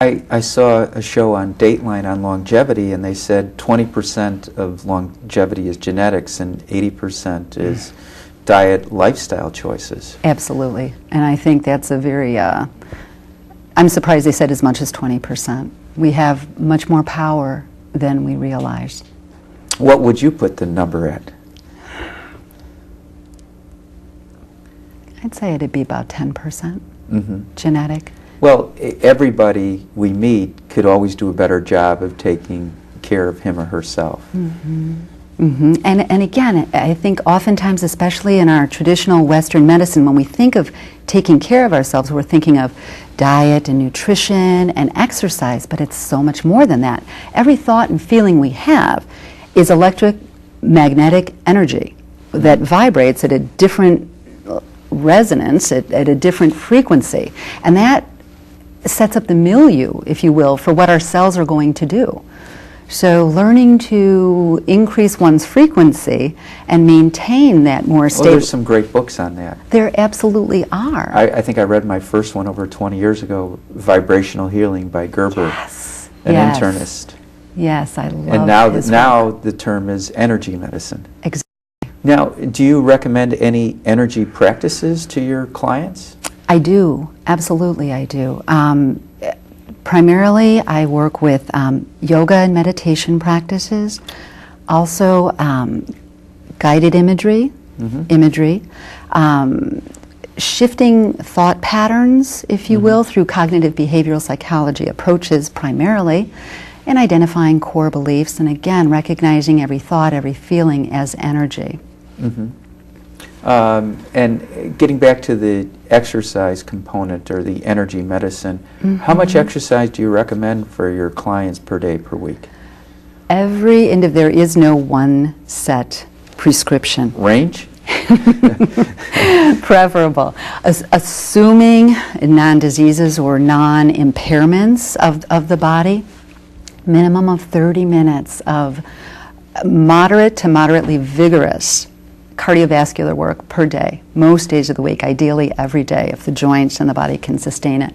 I saw a show on Dateline on longevity, and they said 20% of longevity is genetics and 80% is diet, lifestyle choices. Absolutely. And I think that's a very, I'm surprised they said as much as 20%. We have much more power than we realize. What would you put the number at? I'd say it'd be about 10% Mm-hmm. genetic. Well, everybody we meet could always do a better job of taking care of him or herself. Mm-hmm. Mm-hmm. And again, I think oftentimes, especially in our traditional Western medicine, when we think of taking care of ourselves, we're thinking of diet and nutrition and exercise, but it's so much more than that. Every thought and feeling we have is electromagnetic energy that vibrates at a different resonance, at a different frequency. And that sets up the milieu, if you will, for what our cells are going to do. So learning to increase one's frequency and maintain that more stable... Well, there's some great books on that. There absolutely are. I think I read my first one over 20 years ago, Vibrational Healing by Gerber, Yes. an Yes. internist. Yes, I love And now, his now work. the term is energy medicine. Exactly. Now, do you recommend any energy practices to your clients? I do, absolutely I do. Primarily I work with yoga and meditation practices, also guided imagery, shifting thought patterns, if you will, through cognitive behavioral psychology approaches primarily, and identifying core beliefs, and again, recognizing every thought, every feeling as energy. And getting back to the exercise component or the energy medicine, how much exercise do you recommend for your clients per day, per week? There is no one set prescription. Range? Preferable. Assuming non-diseases or non-impairments of the body, minimum of 30 minutes of moderate to moderately vigorous cardiovascular work per day, most days of the week, ideally every day if the joints and the body can sustain it.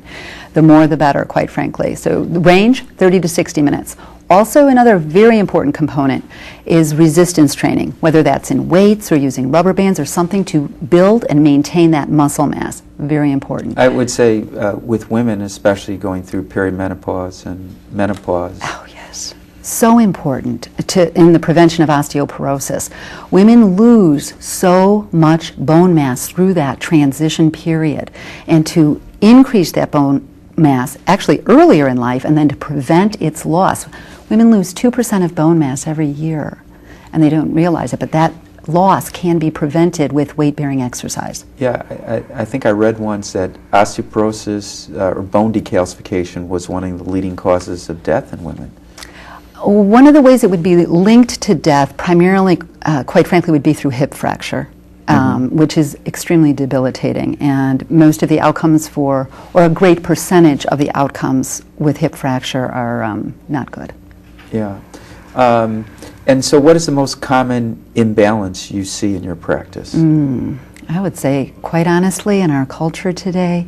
The more the better, quite frankly. So the range, 30 to 60 minutes. Also, another very important component is resistance training, whether that's in weights or using rubber bands or something to build and maintain that muscle mass. Very important. I would say with women, especially going through perimenopause and menopause. Oh, yes. So important in the prevention of osteoporosis. Women lose so much bone mass through that transition period, and to increase that bone mass actually earlier in life and then to prevent its loss. Women lose 2% of bone mass every year, and they don't realize it, but that loss can be prevented with weight-bearing exercise. Yeah, I think I read once that osteoporosis or bone decalcification was one of the leading causes of death in women. One of the ways it would be linked to death, primarily, quite frankly, would be through hip fracture, which is extremely debilitating. And most of the outcomes or a great percentage of the outcomes with hip fracture are not good. Yeah. And so what is the most common imbalance you see in your practice? I would say, quite honestly, in our culture today,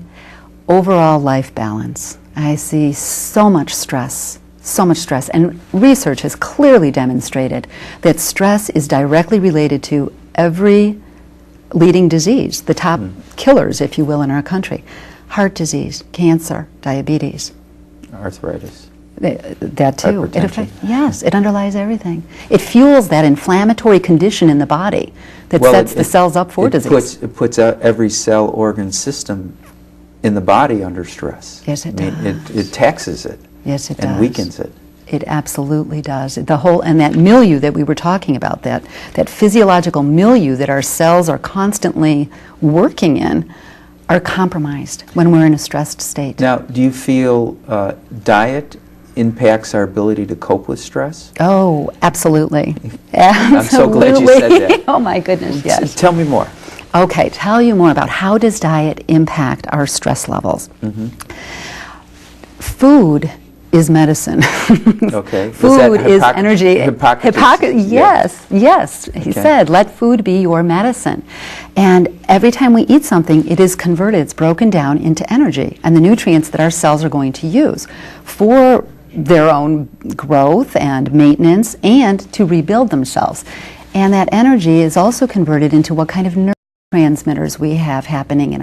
overall life balance. I see so much stress. So much stress, and research has clearly demonstrated that stress is directly related to every leading disease, the top killers, if you will, in our country. Heart disease, cancer, diabetes. Arthritis. That too. Hypertension. Yes, it underlies everything. It fuels that inflammatory condition in the body that sets the cells up for disease. It puts every cell, organ, system in the body under stress. Yes, it does. It taxes it. Yes, it does. And weakens it. It absolutely does. The whole, and that milieu that we were talking about, that physiological milieu that our cells are constantly working in, are compromised when we're in a stressed state. Now, do you feel diet impacts our ability to cope with stress? Oh, absolutely. I'm so glad you said that. Oh my goodness, yes. Tell me more. Okay, tell you more about how does diet impact our stress levels. Food is medicine. Okay. Food is energy. Hippocrates? Yes. He said, let food be your medicine. And every time we eat something, it is converted, it's broken down into energy and the nutrients that our cells are going to use for their own growth and maintenance and to rebuild themselves. And that energy is also converted into what kind of neurotransmitters we have happening in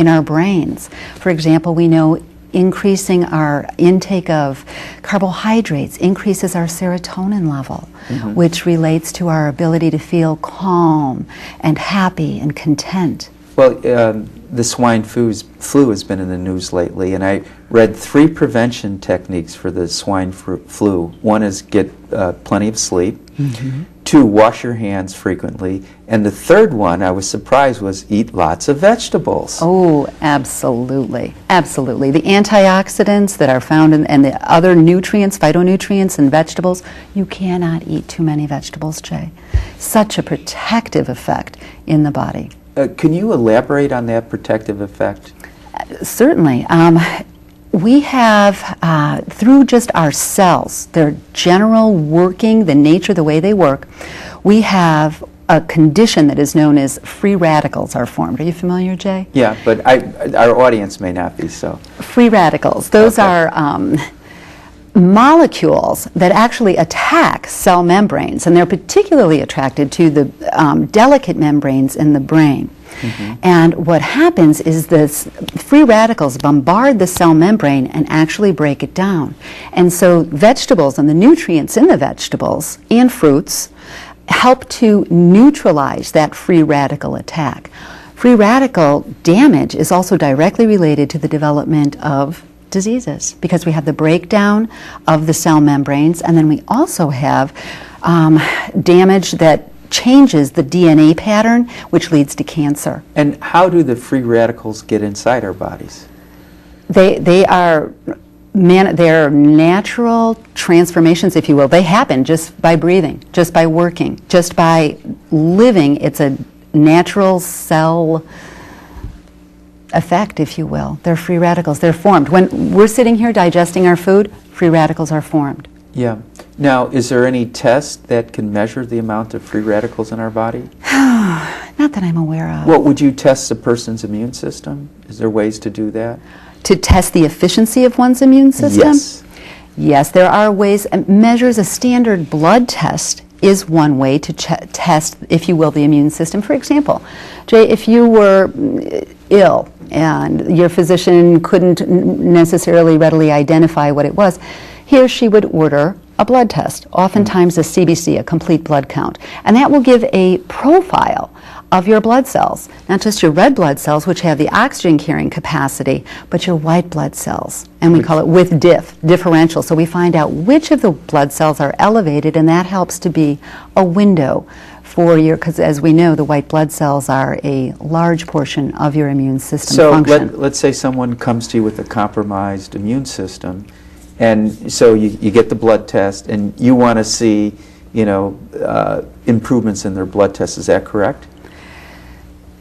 our brains. For example, we know increasing our intake of carbohydrates increases our serotonin level, which relates to our ability to feel calm and happy and content. Well, the swine flu has been in the news lately, and I read 3 prevention techniques for the swine flu. One is get plenty of sleep. 2, wash your hands frequently. And the third one, I was surprised, was eat lots of vegetables. Oh, absolutely. Absolutely. The antioxidants that are found in, and the other nutrients, phytonutrients in vegetables, you cannot eat too many vegetables, Jay. Such a protective effect in the body. Can you elaborate on that protective effect? Certainly. We have, through just our cells, their general working, the nature, the way they work, we have a condition that is known as free radicals are formed. Are you familiar, Jay? Yeah, but our audience may not be so. Free radicals. Those are molecules that actually attack cell membranes, and they're particularly attracted to the delicate membranes in the brain. And what happens is this free radicals bombard the cell membrane and actually break it down. And so vegetables and the nutrients in the vegetables and fruits help to neutralize that free radical attack. Free radical damage is also directly related to the development of diseases because we have the breakdown of the cell membranes, and then we also have damage that changes the DNA pattern, which leads to cancer. And how do the free radicals get inside our bodies? They are they're natural transformations, if you will. They happen just by breathing, just by working, just by living. It's a natural cell effect, if you will. They're free radicals. They're formed. When we're sitting here digesting our food, free radicals are formed. Yeah. Now, is there any test that can measure the amount of free radicals in our body? Not that I'm aware of. Well, would you test a person's immune system? Is there ways to do that? To test the efficiency of one's immune system? Yes. Yes, there are ways. Measures a standard blood test is one way to test, if you will, the immune system. For example, Jay, if you were ill and your physician couldn't necessarily readily identify what it was, he or she would order a blood test, oftentimes a CBC, a complete blood count. And that will give a profile of your blood cells, not just your red blood cells, which have the oxygen carrying capacity, but your white blood cells. And we call it with differential. So we find out which of the blood cells are elevated, and that helps to be a window for your, because as we know, the white blood cells are a large portion of your immune system function. So let's say someone comes to you with a compromised immune system, and so you get the blood test, and you want to see, improvements in their blood test. Is that correct?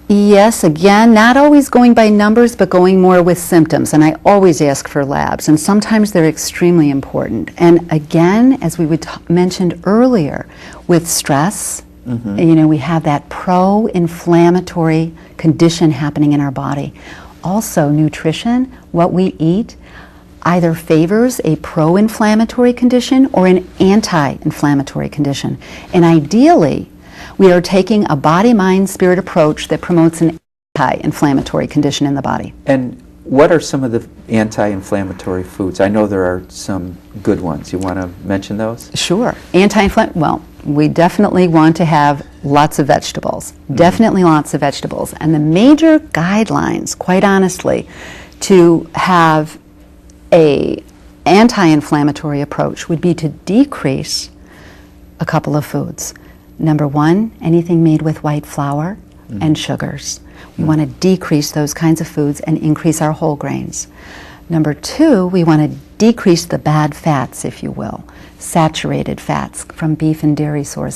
Yes, again, not always going by numbers, but going more with symptoms. And I always ask for labs, and sometimes they're extremely important. And again, as we mentioned earlier, with stress, we have that pro-inflammatory condition happening in our body. Also, nutrition, what we eat, either favors a pro-inflammatory condition or an anti-inflammatory condition. And ideally, we are taking a body, mind, spirit approach that promotes an anti-inflammatory condition in the body. And what are some of the anti-inflammatory foods? I know there are some good ones. You want to mention those? Sure. Well, we definitely want to have lots of vegetables. Definitely lots of vegetables. And the major guidelines, quite honestly, to have a anti-inflammatory approach would be to decrease a couple of foods. Number one, anything made with white flour and sugars. We want to decrease those kinds of foods and increase our whole grains. Number two, we want to decrease the bad fats, if you will, saturated fats from beef and dairy sources.